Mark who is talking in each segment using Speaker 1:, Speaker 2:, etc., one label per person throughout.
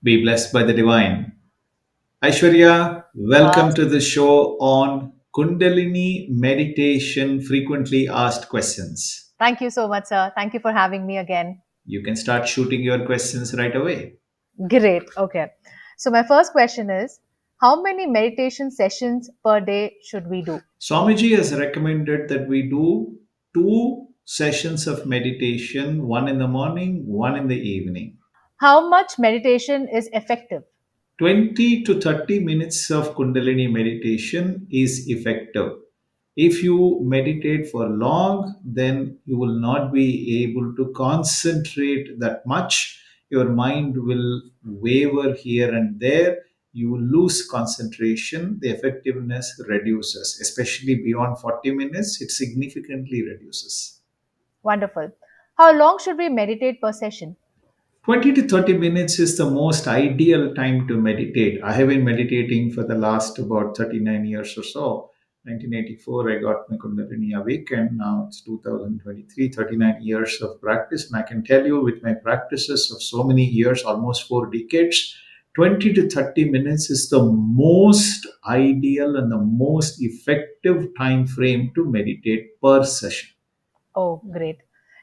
Speaker 1: Be blessed by the divine. Aishwarya,
Speaker 2: Uh,
Speaker 1: welcome to the show on Kundalini Meditation Frequently Asked Questions.
Speaker 2: Thank you so much, sir. Thank you for having me again.
Speaker 1: You can start shooting your questions right away.
Speaker 2: Great. Okay. So, my first question is, how many meditation sessions per day should we do?
Speaker 1: Swamiji has recommended that we do two sessions of meditation, one in the morning, one in the evening.
Speaker 2: How much meditation is effective?
Speaker 1: 20 to 30 minutes of Kundalini meditation is effective. If you meditate for long, then you will not be able to concentrate that much. Your mind will waver here and there. You will lose concentration. The effectiveness reduces, especially beyond 40 minutes, it significantly reduces.
Speaker 2: Wonderful. How long should we meditate per session?
Speaker 1: 20 to 30 minutes is the most ideal time to meditate. I have been meditating for the last about 39 years or so. 1984, I got my Kundalini awake, and now it's 2023, 39 years of practice. And I can tell you, with my practices of so many years, almost 4 decades, 20 to 30 minutes is the most ideal and the most effective time frame to meditate per session.
Speaker 2: Oh, great.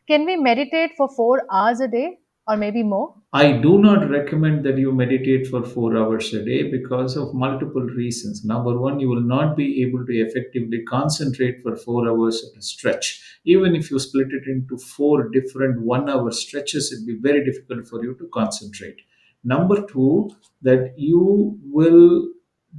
Speaker 2: Can we meditate for 4 hours a day or maybe more?
Speaker 1: I do not recommend that you meditate for 4 hours a day because of multiple reasons. Number one, you will not be able to effectively concentrate for 4 hours at a stretch. Even if you split it into four different 1 hour stretches, it'd be very difficult for you to concentrate. Number two, that you will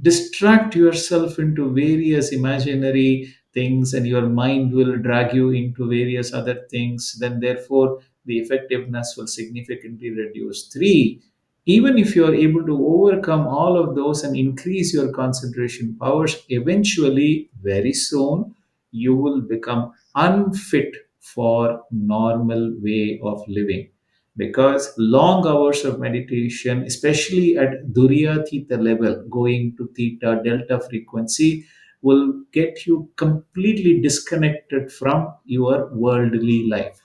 Speaker 1: distract yourself into various imaginary things and your mind will drag you into various other things. Then, therefore, the effectiveness will significantly reduce. Three, even if you are able to overcome all of those and increase your concentration powers, eventually, very soon, you will become unfit for normal way of living, because long hours of meditation, especially at Duriya Theta level, going to Theta Delta frequency, will get you completely disconnected from your worldly life.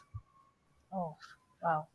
Speaker 2: Oh, wow.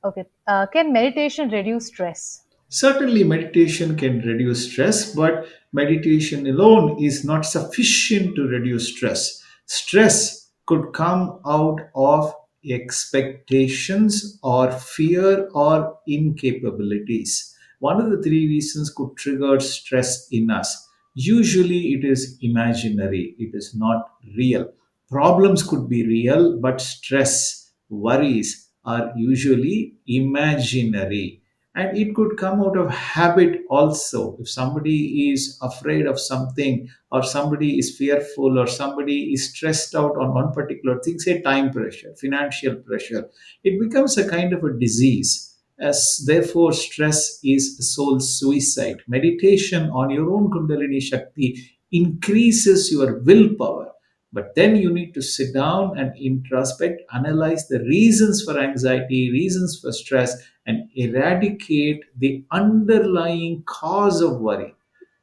Speaker 2: Okay. Can meditation reduce stress?
Speaker 1: Certainly, meditation can reduce stress, but meditation alone is not sufficient to reduce stress. Stress could come out of expectations or fear or incapabilities. One of the three reasons could trigger stress in us. Usually, it is imaginary, it is not real. Problems could be real, but stress, worries are usually imaginary, and it could come out of habit also. If somebody is afraid of something, or somebody is fearful, or somebody is stressed out on one particular thing, say time pressure, financial pressure, it becomes a kind of a disease. As therefore, stress is soul suicide. Meditation on your own Kundalini Shakti increases your willpower, but then you need to sit down and introspect, analyze the reasons for anxiety, reasons for stress, and eradicate the underlying cause of worry.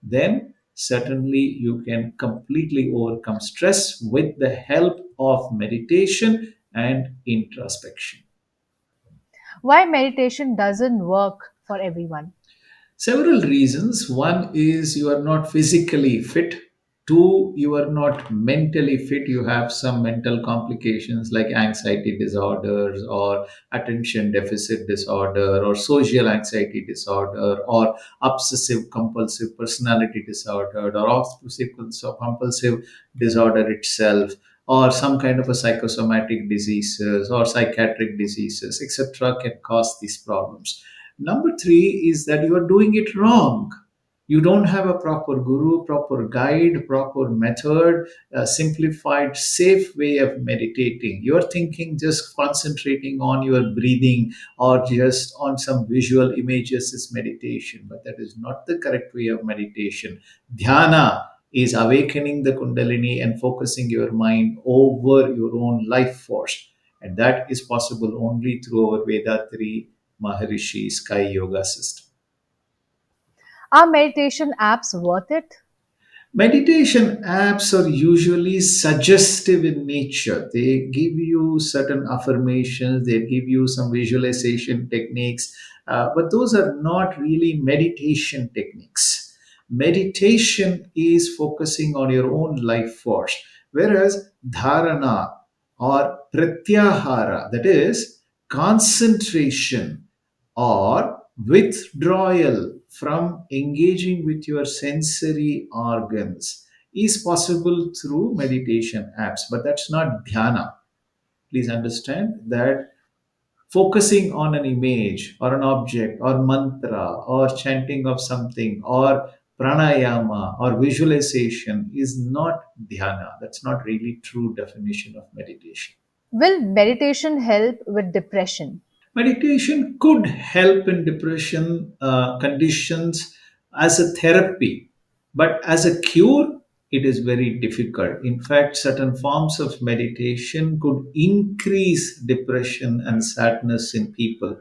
Speaker 1: Then certainly you can completely overcome stress with the help of meditation and introspection.
Speaker 2: Why meditation doesn't work for everyone?
Speaker 1: Several reasons. One is you are not physically fit. Two, you are not mentally fit. You have some mental complications like anxiety disorders, or attention deficit disorder, or social anxiety disorder, or obsessive compulsive personality disorder, or obsessive compulsive disorder itself, or some kind of a psychosomatic diseases or psychiatric diseases, etc., can cause these problems. Number three is that you are doing it wrong. You don't have a proper guru, proper guide, proper method, a simplified, safe way of meditating. You're thinking just concentrating on your breathing or just on some visual images is meditation, but that is not the correct way of meditation. Dhyana is awakening the Kundalini and focusing your mind over your own life force. And that is possible only through our Vedatri Maharishi Sky Yoga system.
Speaker 2: Are meditation apps worth it?
Speaker 1: Meditation apps are usually suggestive in nature. They give you certain affirmations, they give you some visualization techniques, But those are not really meditation techniques. Meditation is focusing on your own life force, whereas dharana or pratyahara, that is concentration or withdrawal from engaging with your sensory organs, is possible through meditation apps, but that's not dhyana. Please understand that focusing on an image or an object or mantra or chanting of something or pranayama or visualization is not dhyana. That's not really true definition of meditation.
Speaker 2: Will meditation help with depression?
Speaker 1: Meditation could help in depression conditions as a therapy, but as a cure, it is very difficult. In fact, certain forms of meditation could increase depression and sadness in people.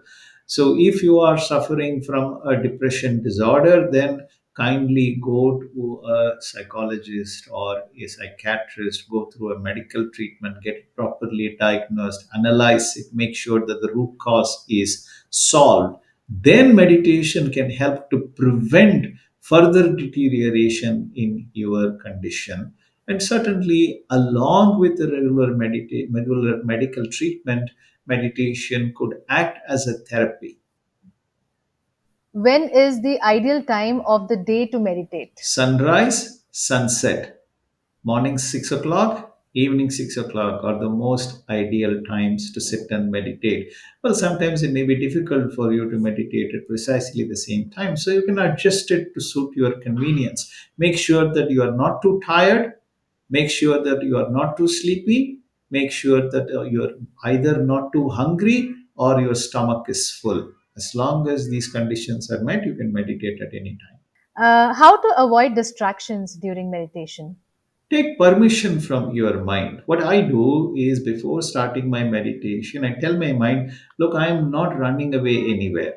Speaker 1: So, if you are suffering from a depression disorder, then kindly go to a psychologist or a psychiatrist, go through a medical treatment, get it properly diagnosed, analyze it, make sure that the root cause is solved. Then meditation can help to prevent further deterioration in your condition. And certainly, along with the regular medical treatment, meditation could act as a therapy.
Speaker 2: When is the ideal time of the day to meditate?
Speaker 1: Sunrise, sunset, morning 6 o'clock, evening 6 o'clock are the most ideal times to sit and meditate. Well, sometimes it may be difficult for you to meditate at precisely the same time, so you can adjust it to suit your convenience. Make sure that you are not too tired, make sure that you are not too sleepy, make sure that you're either not too hungry or your stomach is full. As long as these conditions are met, you can meditate at any time.
Speaker 2: How to avoid distractions during meditation?
Speaker 1: Take permission from your mind. What I do is before starting my meditation, I tell my mind, look, I am not running away anywhere.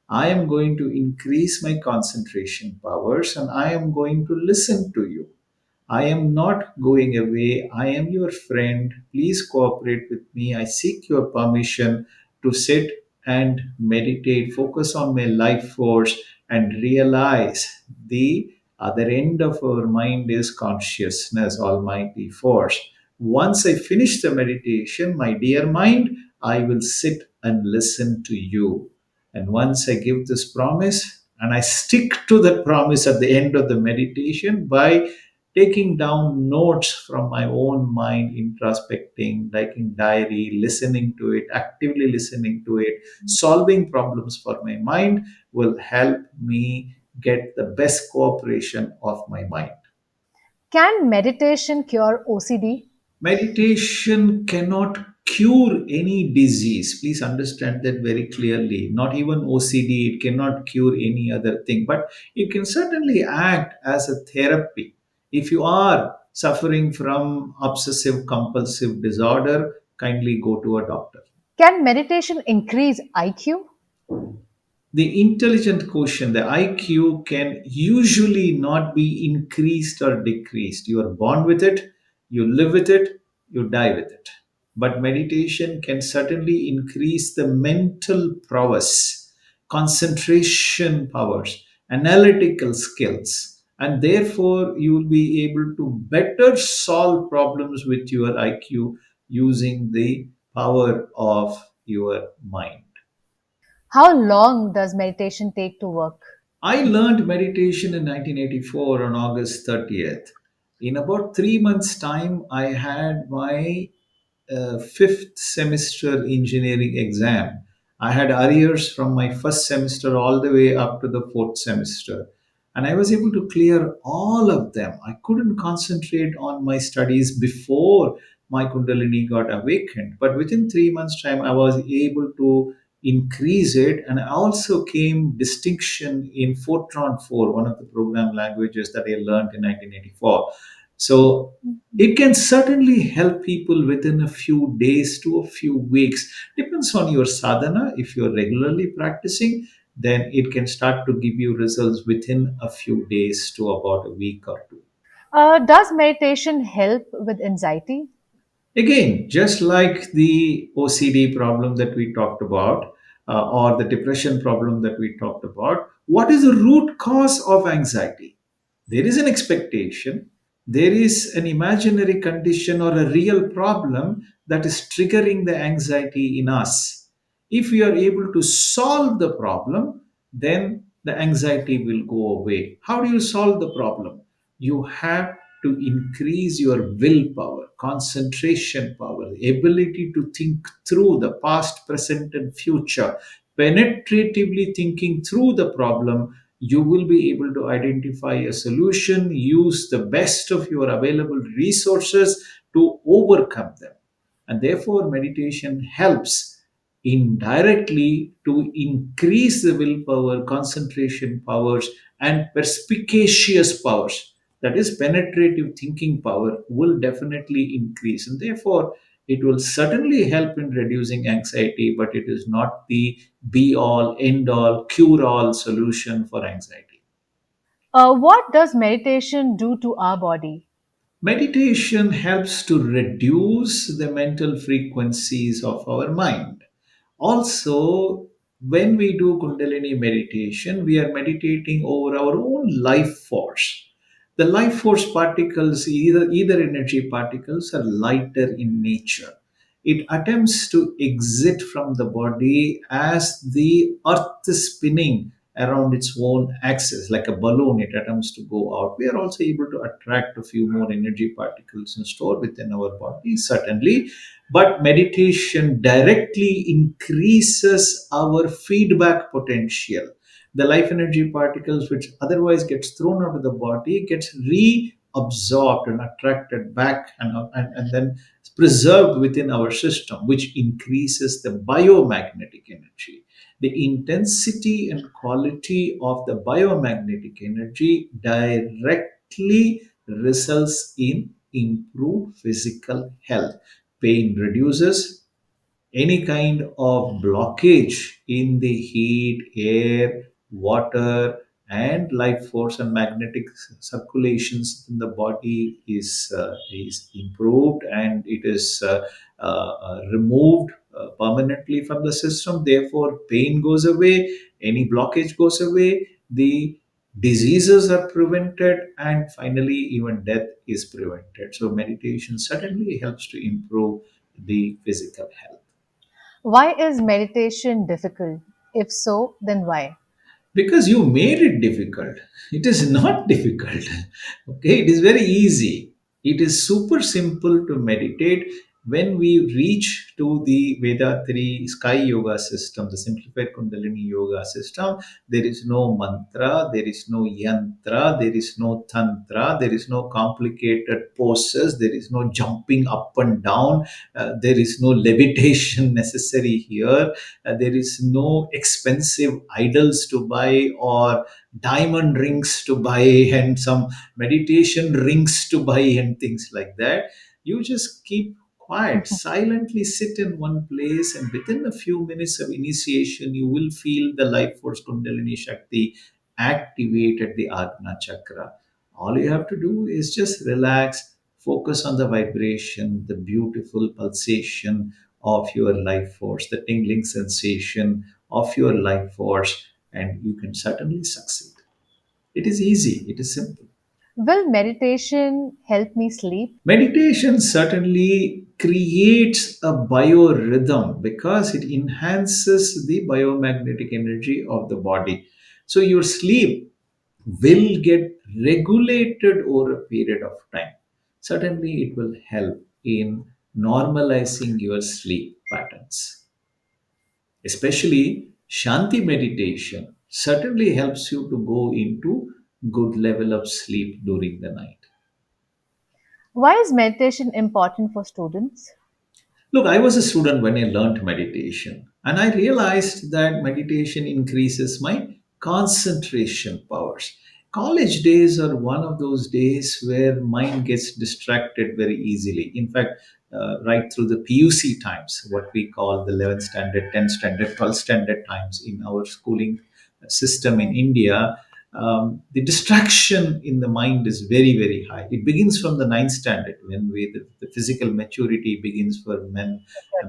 Speaker 1: I am going to increase my concentration powers and I am going to listen to you. I am not going away. I am your friend. Please cooperate with me. I seek your permission to sit and meditate, focus on my life force, and realize the other end of our mind is consciousness, Almighty Force. Once I finish the meditation, my dear mind, I will sit and listen to you. And once I give this promise, and I stick to that promise at the end of the meditation by taking down notes from my own mind, introspecting, writing diary, listening to it, actively listening to it, solving problems for my mind will help me get the best cooperation of my mind.
Speaker 2: Can meditation cure OCD?
Speaker 1: Meditation cannot cure any disease. Please understand that very clearly. Not even OCD, it cannot cure any other thing, but it can certainly act as a therapy. If you are suffering from obsessive compulsive disorder, kindly go to a doctor.
Speaker 2: Can meditation increase IQ?
Speaker 1: The intelligent quotient, the IQ, can usually not be increased or decreased. You are born with it, you live with it, you die with it. But meditation can certainly increase the mental prowess, concentration powers, analytical skills, and therefore you will be able to better solve problems with your IQ using the power of your mind.
Speaker 2: How long does meditation take to work?
Speaker 1: I learned meditation in 1984 on August 30th. In about 3 months' time, I had my fifth semester engineering exam. I had arrears from my first semester all the way up to the fourth semester. And I was able to clear all of them. I couldn't concentrate on my studies before my Kundalini got awakened. But within 3 months' time, I was able to increase it. And I also came distinction in Fortran 4, one of the program languages that I learned in 1984. So it can certainly help people within a few days to a few weeks. Depends on your sadhana. If you're regularly practicing, then it can start to give you results within a few days to about a week or two.
Speaker 2: Does meditation help with anxiety?
Speaker 1: Again, just like the OCD problem that we talked about, or the depression problem that we talked about, what is the root cause of anxiety? There is an expectation, there is an imaginary condition or a real problem that is triggering the anxiety in us. If we are able to solve the problem, then the anxiety will go away. How do you solve the problem? You have to increase your willpower, concentration power, the ability to think through the past, present, and future. Penetratively thinking through the problem, you will be able to identify a solution, use the best of your available resources to overcome them. And therefore, meditation helps indirectly to increase the willpower, concentration powers, and perspicacious powers. That is, penetrative thinking power will definitely increase. And therefore, it will certainly help in reducing anxiety, but it is not the be all, end all, cure all solution for anxiety.
Speaker 2: What does meditation do to our body?
Speaker 1: Meditation helps to reduce the mental frequencies of our mind. Also, when we do Kundalini meditation, we are meditating over our own life force. The life force particles, either energy particles, are lighter in nature. It attempts to exit from the body as the earth is spinning around its own axis, like a balloon. It attempts to go out. We are also able to attract a few more energy particles and store within our body, certainly. But meditation directly increases our feedback potential. The life energy particles which otherwise gets thrown out of the body gets reabsorbed and attracted back, and then preserved within our system, which increases the biomagnetic energy. The intensity and quality of the biomagnetic energy directly results in improved physical health. Pain reduces, any kind of blockage in the heat, air, water, and life force and magnetic circulations in the body is improved, and it is removed permanently from the system. Therefore, pain goes away, any blockage goes away, the diseases are prevented, and finally, even death is prevented. So, meditation certainly helps to improve the physical health.
Speaker 2: Why is meditation difficult? If so, then why?
Speaker 1: Because you made it difficult. It is not difficult. Okay, it is very easy. It is super simple to meditate. When we reach to the Vedatri Sky Yoga system, the simplified Kundalini Yoga system, there is no mantra, there is no yantra, there is no tantra, there is no complicated poses, there is no jumping up and down, there is no levitation necessary here. There is no expensive idols to buy or diamond rings to buy and some meditation rings to buy and things like that. You just keep quiet, silently sit in one place, and within a few minutes of initiation, you will feel the life force Kundalini Shakti activate at the Ajna Chakra. All you have to do is just relax, focus on the vibration, the beautiful pulsation of your life force, the tingling sensation of your life force, and you can certainly succeed. It is easy, it is simple.
Speaker 2: Will meditation help me sleep?
Speaker 1: Meditation certainly creates a biorhythm because it enhances the biomagnetic energy of the body. So your sleep will get regulated over a period of time. Certainly, it will help in normalizing your sleep patterns. Especially Shanti meditation certainly helps you to go into good level of sleep during the night.
Speaker 2: Why is meditation important for students?
Speaker 1: Look, I was a student when I learned meditation, and I realized that meditation increases my concentration powers. College days are one of those days where mind gets distracted very easily. In fact, right through the PUC times, what we call the 11th standard, 10th standard, 12th standard times in our schooling system in India, the distraction in the mind is very, very high. It begins from the ninth standard when the physical maturity begins for men,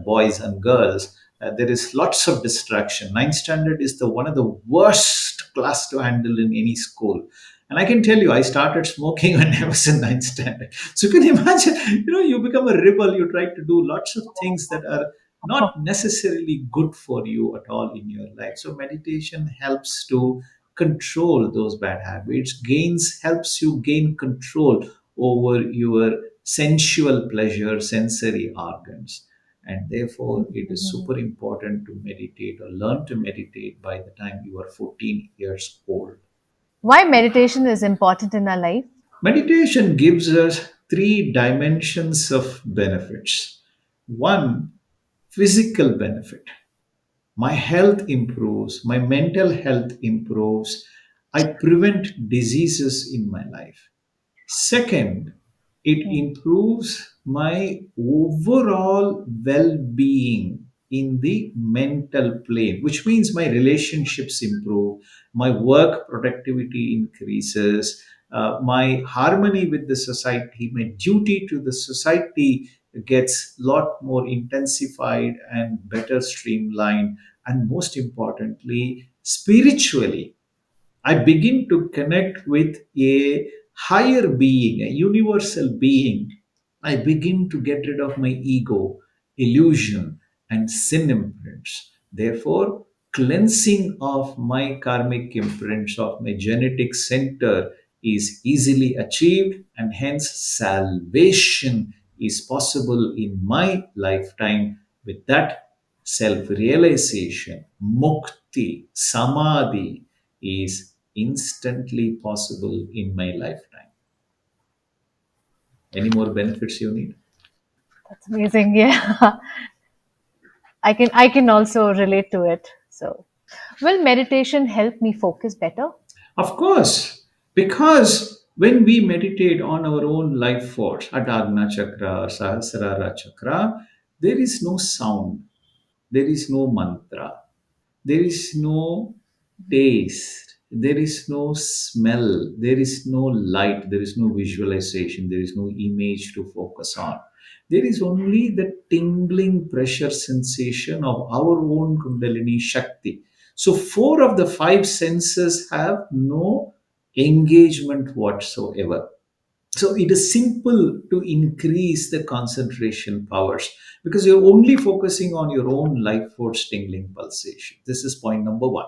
Speaker 1: boys, and girls. There is lots of distraction. Ninth standard is the one of the worst class to handle in any school. And I can tell you, I started smoking when I was in ninth standard. So you can imagine, you become a rebel. You try to do lots of things that are not necessarily good for you at all in your life. So meditation helps to control those bad habits. Gains helps you gain control over your sensual pleasure, sensory organs. And therefore, it is super important to meditate or learn to meditate by the time you are 14 years old.
Speaker 2: Why meditation is important in our life?
Speaker 1: Meditation gives us three dimensions of benefits. One, physical benefit. My health improves, my mental health improves, I prevent diseases in my life. Second, it
Speaker 2: Hmm.
Speaker 1: improves my overall well being in the mental plane, which means my relationships improve, my work productivity increases, my harmony with the society, my duty to the society gets a lot more intensified and better streamlined, and most importantly, spiritually I begin to connect with a higher being, a universal being. I begin to get rid of my ego, illusion, and sin imprints. Therefore, cleansing of my karmic imprints of my genetic center is easily achieved, and hence salvation is possible in my lifetime. With that, self realization, mukti, samadhi is instantly possible in my lifetime. Any more benefits you need?
Speaker 2: That's amazing. Yeah. I can also relate to it. So, will meditation help me focus better?
Speaker 1: Of course, because when we meditate on our own life force, Adagna Chakra or Sahasrara Chakra, there is no sound, there is no mantra, there is no taste, there is no smell, there is no light, there is no visualization, there is no image to focus on. There is only the tingling pressure sensation of our own Kundalini Shakti. So, four of the five senses have no engagement whatsoever. So it is simple to increase the concentration powers because you're only focusing on your own life force tingling pulsation. This is point number one.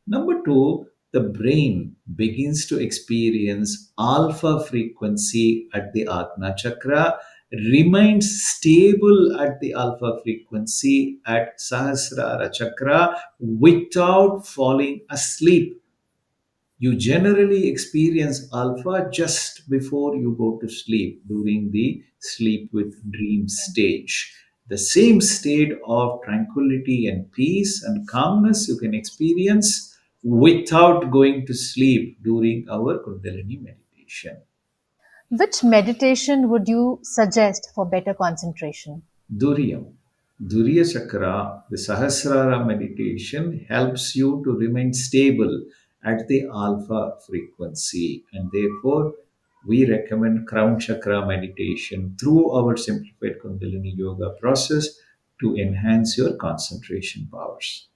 Speaker 1: Number two, the brain begins to experience alpha frequency at the Agna chakra, remains stable at the alpha frequency at Sahasrara chakra without falling asleep. You generally experience alpha just before you go to sleep during the sleep with dream stage. The same state of tranquility and peace and calmness you can experience without going to sleep during our Kundalini meditation.
Speaker 2: Which meditation would you suggest for better concentration?
Speaker 1: Duriyam. Duriya Chakra, the Sahasrara meditation helps you to remain stable at the alpha frequency, and therefore we recommend Crown Chakra meditation through our simplified Kundalini Yoga process to enhance your concentration powers.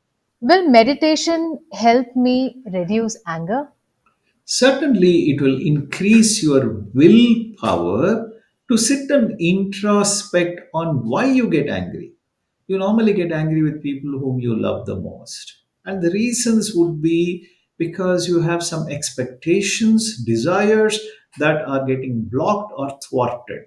Speaker 2: Will meditation help me reduce anger?
Speaker 1: Certainly, it will increase your willpower to sit and introspect on why you get angry. You normally get angry with people whom you love the most. And the reasons would be because you have some expectations, desires that are getting blocked or thwarted.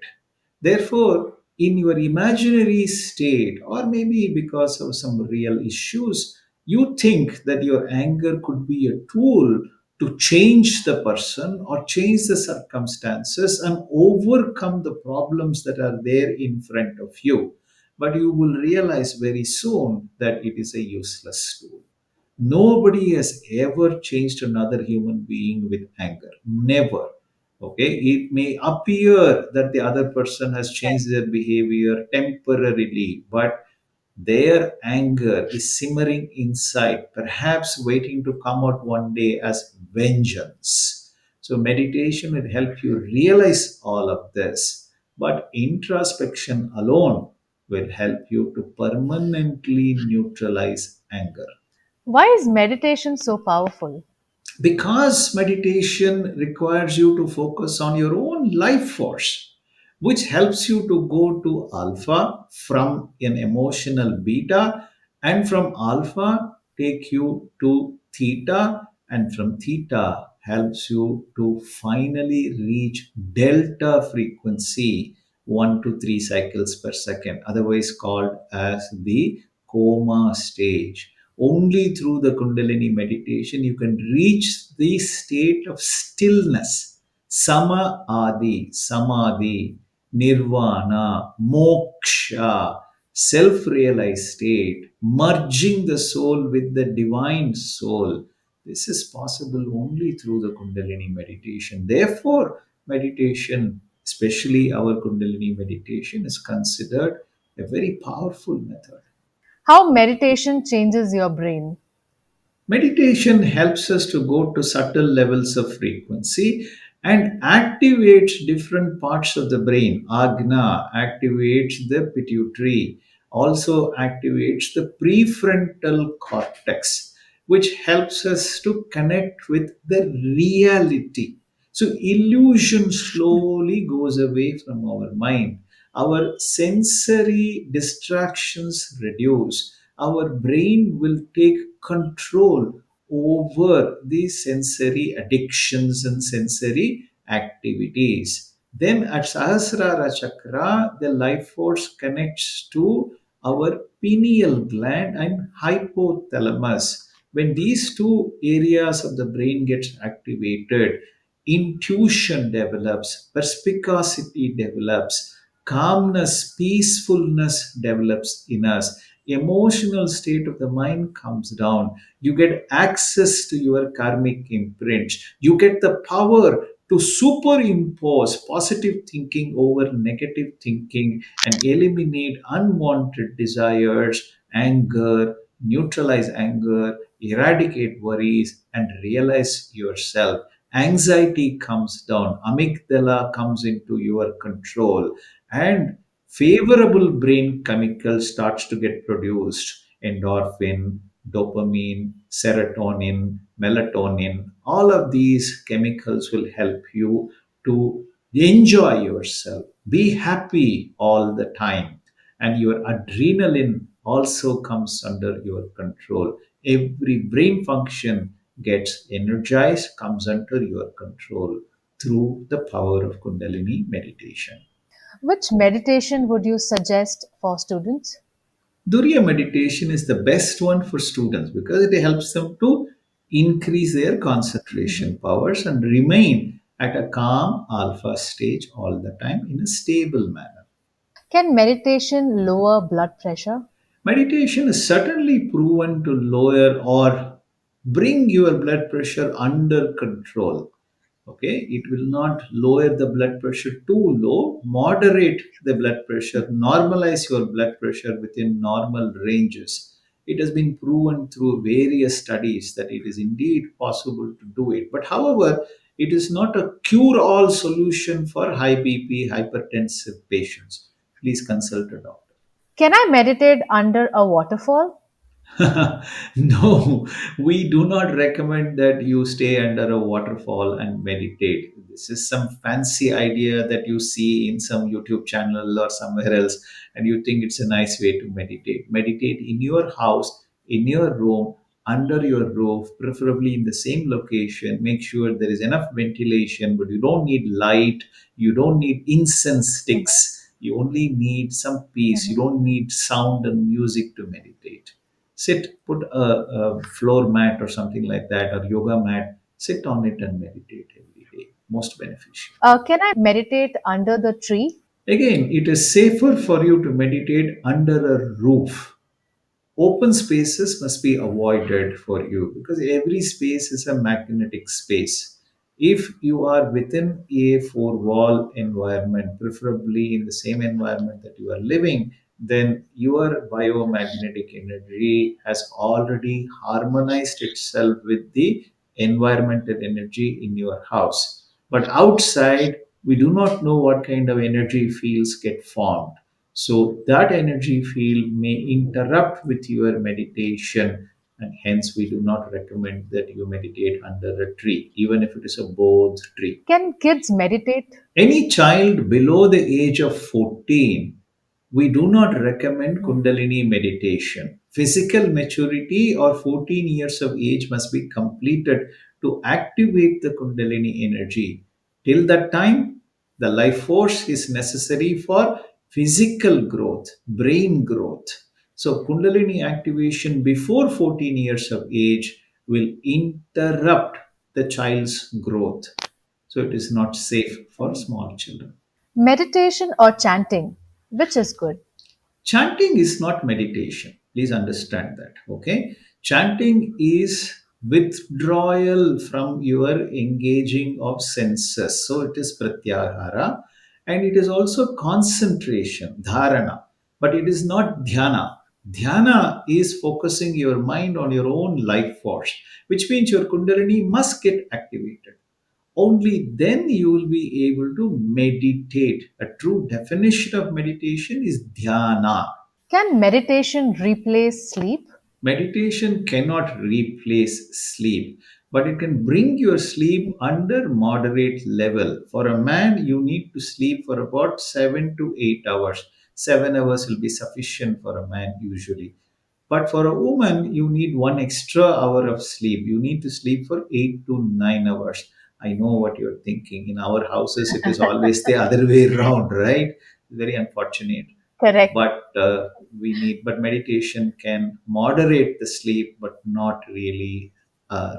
Speaker 1: Therefore, in your imaginary state, or maybe because of some real issues, you think that your anger could be a tool to change the person or change the circumstances and overcome the problems that are there in front of you. But you will realize very soon that it is a useless tool. Nobody has ever changed another human being with anger. Never. Okay. It may appear that the other person has changed their behavior temporarily, but their anger is simmering inside, perhaps waiting to come out one day as vengeance. So, meditation will help you realize all of this. But introspection alone will help you to permanently neutralize anger.
Speaker 2: Why is meditation so powerful?
Speaker 1: Because meditation requires you to focus on your own life force, which helps you to go to alpha from an emotional beta, and from alpha take you to theta, and from theta helps you to finally reach delta frequency, 1 to 3 cycles per second, otherwise called as the coma stage. Only through the Kundalini meditation you can reach the state of stillness, sama adi, samadhi, nirvana, moksha, self realized state, merging the soul with the divine soul. This is possible only through the Kundalini meditation. Therefore, meditation, especially our Kundalini meditation, is considered a very powerful method.
Speaker 2: How meditation changes your brain?
Speaker 1: Meditation helps us to go to subtle levels of frequency and activates different parts of the brain. Agna activates the pituitary, also activates the prefrontal cortex, which helps us to connect with the reality. So, illusion slowly goes away from our mind. Our sensory distractions reduce. Our brain will take control over the sensory addictions and sensory activities. Then at Sahasrara Chakra, the life force connects to our pineal gland and hypothalamus. When these two areas of the brain gets activated, intuition develops, perspicacity develops, calmness, peacefulness develops in us, emotional state of the mind comes down, you get access to your karmic imprints, you get the power to superimpose positive thinking over negative thinking and eliminate unwanted desires, anger, neutralize anger, eradicate worries, and realize yourself. Anxiety comes down, amygdala comes into your control, and favorable brain chemicals starts to get produced: endorphin, dopamine, serotonin, melatonin. All of these chemicals will help you to enjoy yourself, be happy all the time, and your adrenaline also comes under your control. Every brain function gets energized, comes under your control through the power of Kundalini meditation.
Speaker 2: Which meditation would you suggest for students?
Speaker 1: Duriya meditation is the best one for students because it helps them to increase their concentration powers and remain at a calm alpha stage all the time in a stable manner.
Speaker 2: Can meditation lower blood pressure?
Speaker 1: Meditation is certainly proven to lower or bring your blood pressure under control. Okay, it will not lower the blood pressure too low, moderate the blood pressure, normalize your blood pressure within normal ranges. It has been proven through various studies that it is indeed possible to do it. But however, it is not a cure all solution for high BP hypertensive patients. Please consult a doctor.
Speaker 2: Can I meditate under a waterfall?
Speaker 1: No, we do not recommend that you stay under a waterfall and meditate. This is some fancy idea that you see in some YouTube channel or somewhere else, and you think it's a nice way to meditate. Meditate in your house, in your room, under your roof, preferably in the same location. Make sure there is enough ventilation, but you don't need light, you don't need incense sticks, you only need some peace, you don't need sound and music to meditate. Sit, put a floor mat or something like that, or yoga mat, sit on it and meditate every day. Most beneficial.
Speaker 2: Can I meditate under the tree?
Speaker 1: Again, it is safer for you to meditate under a roof. Open spaces must be avoided for you because every space is a magnetic space. If you are within a four wall environment, preferably in the same environment that you are living, then your biomagnetic energy has already harmonized itself with the environmental energy in your house. But outside, we do not know what kind of energy fields get formed. So that energy field may interrupt with your meditation, and hence we do not recommend that you meditate under a tree, even if it is a bodh tree.
Speaker 2: Can kids meditate?
Speaker 1: Any child below the age of 14, we do not recommend
Speaker 2: Hmm.
Speaker 1: Kundalini meditation. Physical maturity or 14 years of age must be completed to activate the Kundalini energy. Till that time, the life force is necessary for physical growth, brain growth. So, Kundalini activation before 14 years of age will interrupt the child's growth. So it is not safe for small children.
Speaker 2: Meditation or chanting? Which is good?
Speaker 1: Chanting is not meditation. Please understand that. Okay. Chanting is withdrawal from your engaging of senses. So it is pratyahara, and it is also concentration, dharana. But it is not dhyana. Dhyana is focusing your mind on your own life force, which means your kundalini must get activated. Only then you will be able to meditate. A true definition of meditation is dhyana.
Speaker 2: Can meditation replace sleep?
Speaker 1: Meditation cannot replace sleep, but it can bring your sleep under moderate level. For a man, you need to sleep for about 7 to 8 hours. 7 hours will be sufficient for a man usually. But for a woman, you need one extra hour of sleep. You need to sleep for 8 to 9 hours. I know what you're thinking. In our houses, it is always the other way around, right? Very unfortunate.
Speaker 2: Correct.
Speaker 1: But meditation can moderate the sleep, but not really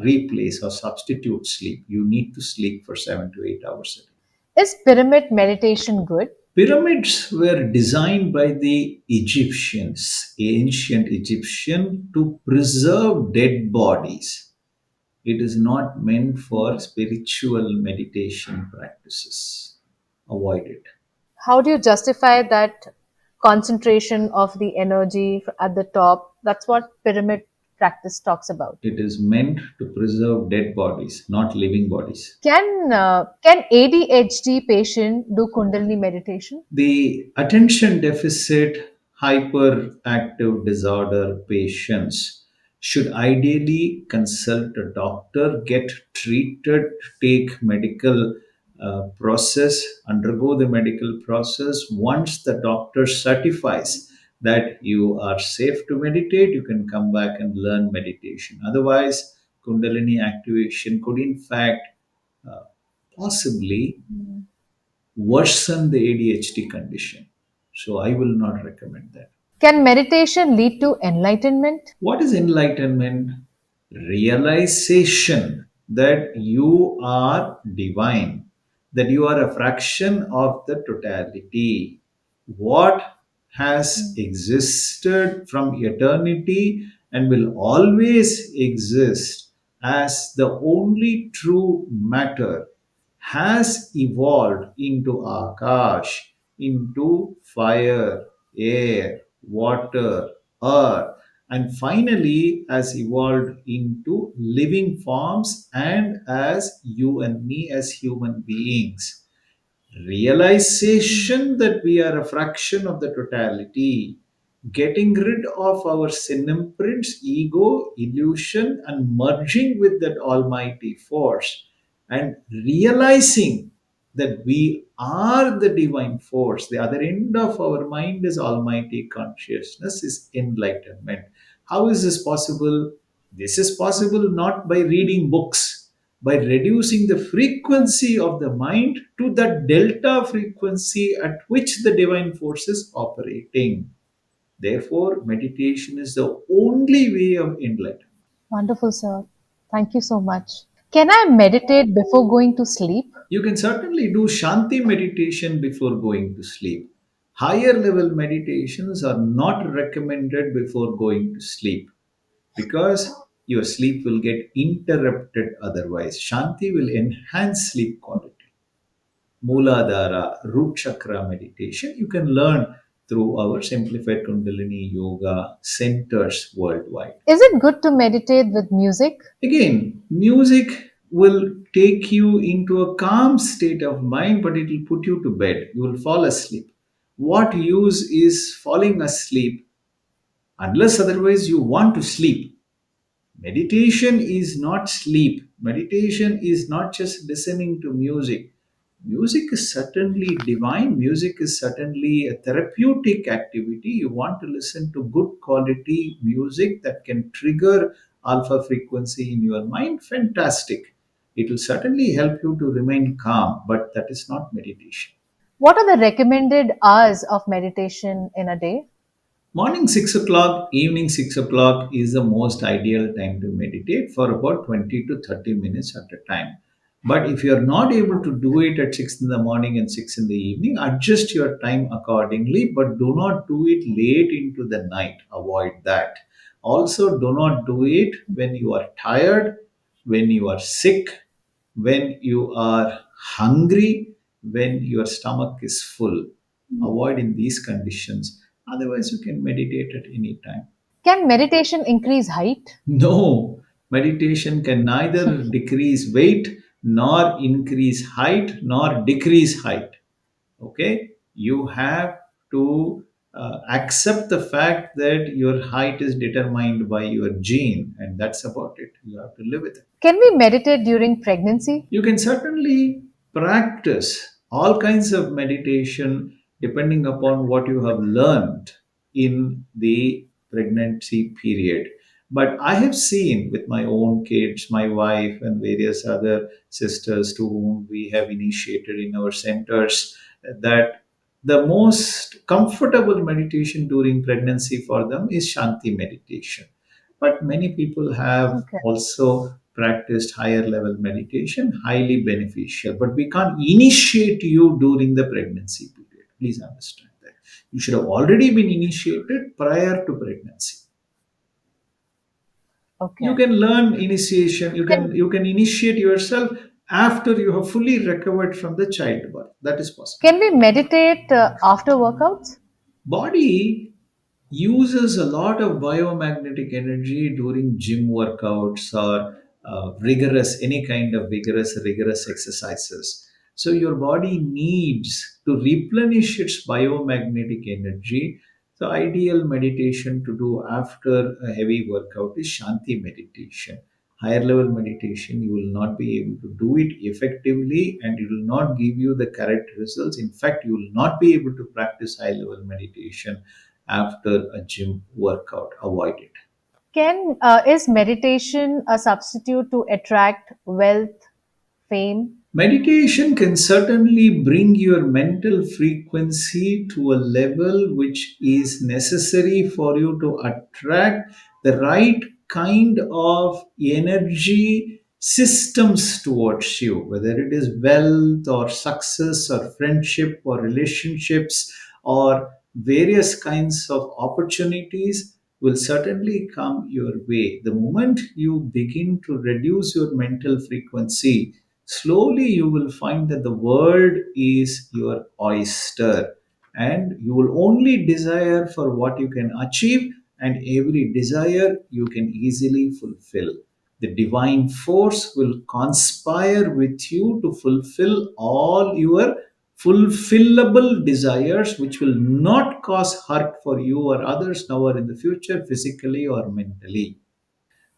Speaker 1: replace or substitute sleep. You need to sleep for 7 to 8 hours a day.
Speaker 2: Is pyramid meditation good?
Speaker 1: Pyramids were designed by the Egyptians, ancient Egyptian, to preserve dead bodies. It is not meant for spiritual meditation practices. Avoid it.
Speaker 2: How do you justify that concentration of the energy at the top? That's what pyramid practice talks about.
Speaker 1: It is meant to preserve dead bodies, not living bodies.
Speaker 2: Can ADHD patient do Kundalini meditation?
Speaker 1: The attention deficit hyperactive disorder patients should ideally consult a doctor, get treated, take medical undergo the medical process. Once the doctor certifies that you are safe to meditate, you can come back and learn meditation. Otherwise, Kundalini activation could, in fact, uh, possibly worsen the ADHD condition. So I will not recommend that.
Speaker 2: Can meditation lead to enlightenment?
Speaker 1: What is enlightenment? Realization that you are divine, that you are a fraction of the totality. What has existed from eternity and will always exist as the only true matter has evolved into Akash, into fire, air, water, earth, and finally has evolved into living forms and as you and me as human beings. Realization that we are a fraction of the totality, getting rid of our sin imprints, ego, illusion, and merging with that almighty force, and realizing that we are the divine force. The other end of our mind is almighty consciousness, is enlightenment. How is this possible? This is possible not by reading books, by reducing the frequency of the mind to that delta frequency at which the divine force is operating. Therefore, meditation is the only way of enlightenment.
Speaker 2: Wonderful, sir. Thank you so much. Can I meditate before going to sleep?
Speaker 1: You can certainly do Shanti meditation before going to sleep. Higher level meditations are not recommended before going to sleep because your sleep will get interrupted otherwise. Shanti will enhance sleep quality. Muladhara, root chakra meditation, you can learn through our simplified Kundalini yoga centers worldwide.
Speaker 2: Is it good to meditate with music?
Speaker 1: Again, music will take you into a calm state of mind, but it will put you to bed. You will fall asleep. What use is falling asleep unless otherwise you want to sleep? Meditation is not sleep. Meditation is not just listening to music. Music is certainly divine. Music is certainly a therapeutic activity. You want to listen to good quality music that can trigger alpha frequency in your mind. Fantastic. It will certainly help you to remain calm, but that is not meditation.
Speaker 2: What are the recommended hours of meditation in a day?
Speaker 1: Morning 6 o'clock, evening 6 o'clock is the most ideal time to meditate for about 20 to 30 minutes at a time. But if you're not able to do it at 6 in the morning and 6 in the evening, adjust your time accordingly, but do not do it late into the night. Avoid that. Also, do not do it when you are tired, when you are sick, when you are hungry, when your stomach is full. Avoid in these conditions. Otherwise, you can meditate at any time.
Speaker 2: Can meditation increase height?
Speaker 1: No, meditation can neither decrease weight, nor increase height, nor decrease height. Okay? You have to accept the fact that your height is determined by your gene, and that's about it. You have to live with it.
Speaker 2: Can we meditate during pregnancy?
Speaker 1: You can certainly practice all kinds of meditation depending upon what you have learned in the pregnancy period. But I have seen with my own kids, my wife, and various other sisters to whom we have initiated in our centers that the most comfortable meditation during pregnancy for them is Shanti meditation. But many people have
Speaker 2: Okay.
Speaker 1: also practiced higher level meditation, highly beneficial. But we can't initiate you during the pregnancy period. Please understand that. You should have already been initiated prior to pregnancy. You
Speaker 2: Okay.
Speaker 1: can learn initiation,
Speaker 2: Can,
Speaker 1: you can initiate yourself after you have fully recovered from the childbirth. That is possible.
Speaker 2: can we meditate after workouts?
Speaker 1: Body uses a lot of biomagnetic energy during gym workouts or rigorous any kind of rigorous exercises. So your body needs to replenish its biomagnetic energy. The ideal meditation to do after a heavy workout is Shanti meditation. Higher level meditation, you will not be able to do it effectively and it will not give you the correct results. In fact, you will not be able to practice high level meditation after a gym workout. Avoid it.
Speaker 2: Can Is meditation a substitute to attract wealth, fame?
Speaker 1: Meditation can certainly bring your mental frequency to a level which is necessary for you to attract the right kind of energy systems towards you, whether it is wealth or success or friendship or relationships or various kinds of opportunities will certainly come your way. The moment you begin to reduce your mental frequency, slowly you will find that the world is your oyster and you will only desire for what you can achieve, and every desire you can easily fulfill. The divine force will conspire with you to fulfill all your fulfillable desires, which will not cause hurt for you or others now or in the future, physically or mentally.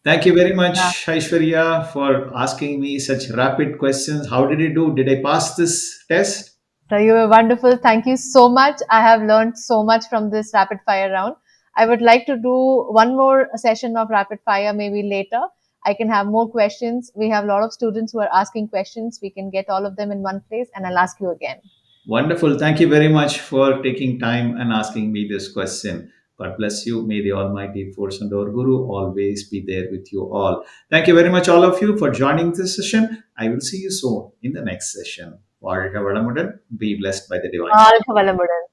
Speaker 1: Thank you very
Speaker 2: Yeah.
Speaker 1: much, Aishwarya, for asking me such rapid questions. How did I do? Did I pass this test?
Speaker 2: So you were wonderful. Thank you so much. I have learned so much from this rapid fire round. I would like to do one more session of rapid fire maybe later. I can have more questions. We have a lot of students who are asking questions. We can get all of them in one place and I'll ask you again.
Speaker 1: Wonderful. Thank you very much for taking time and asking me this question. God bless you. May the Almighty Force and our Guru always be there with you all. Thank you very much, all of you, for joining this session. I will see you soon in the next session. வாழ்க வளமுடன். Be blessed by the divine.
Speaker 2: வாழ்க வளமுடன்.